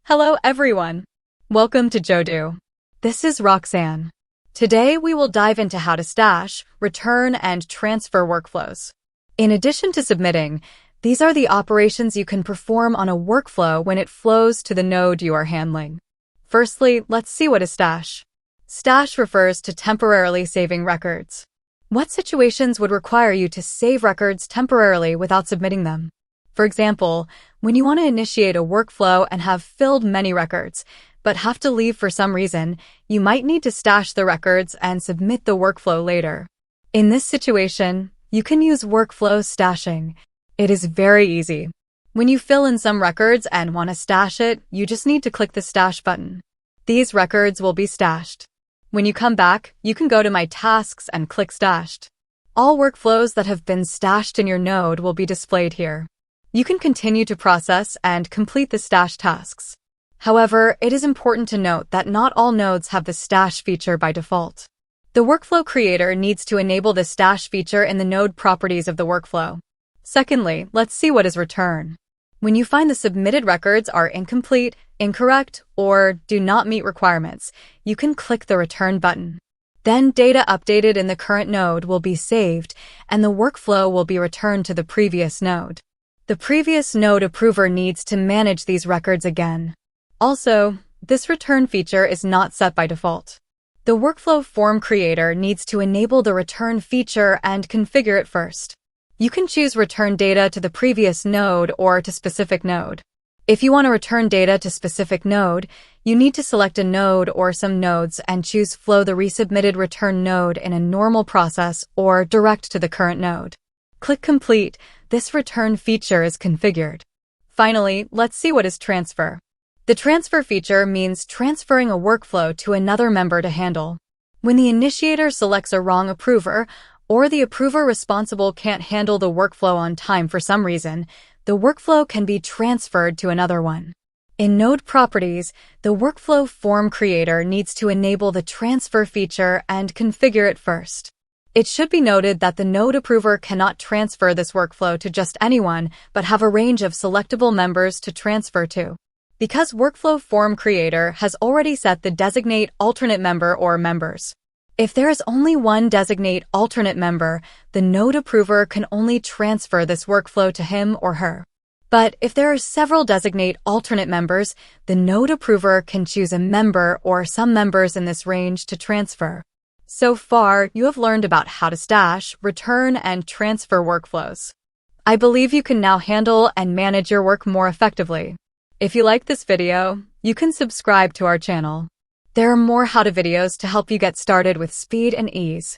Hello everyone! Welcome to Jodoo. This is Roxanne. Today we will dive into how to stash, return, and transfer workflows. In addition to submitting, these are the operations you can perform on a workflow when it flows to the node you are handling. Firstly, let's see what is stash. Stash refers to temporarily saving records. What situations would require you to save records temporarily without submitting them? For example, when you want to initiate a workflow and have filled many records, but have to leave for some reason, you might need to stash the records and submit the workflow later. In this situation, you can use workflow stashing. It is very easy. When you fill in some records and want to stash it, you just need to click the stash button. These records will be stashed. When you come back, you can go to My Tasks and click Stashed. All workflows that have been stashed in your node will be displayed here. You can continue to process and complete the stash tasks. However, it is important to note that not all nodes have the stash feature by default. The workflow creator needs to enable the stash feature in the node properties of the workflow. Secondly, let's see what is return. When you find the submitted records are incomplete, incorrect, or do not meet requirements, you can click the return button. Then data updated in the current node will be saved, and the workflow will be returned to the previous node. The previous node approver needs to manage these records again. Also, this return feature is not set by default. The workflow form creator needs to enable the return feature and configure it first. You can choose return data to the previous node or to specific node. If you want to return data to specific node, you need to select a node or some nodes and choose flow the resubmitted return node in a normal process or direct to the current node. Click Complete. This return feature is configured. Finally, let's see what is transfer. The transfer feature means transferring a workflow to another member to handle. When the initiator selects a wrong approver, or the approver responsible can't handle the workflow on time for some reason, the workflow can be transferred to another one. In Node Properties, the workflow form creator needs to enable the transfer feature and configure it first. It should be noted that the node approver cannot transfer this workflow to just anyone, but have a range of selectable members to transfer to. Because Workflow Form Creator has already set the designate alternate member or members. If there is only one designate alternate member, the node approver can only transfer this workflow to him or her. But if there are several designate alternate members, the node approver can choose a member or some members in this range to transfer. So far, you have learned about how to stash, return, and transfer workflows. I believe you can now handle and manage your work more effectively. If you like this video, you can subscribe to our channel. There are more how-to videos to help you get started with speed and ease.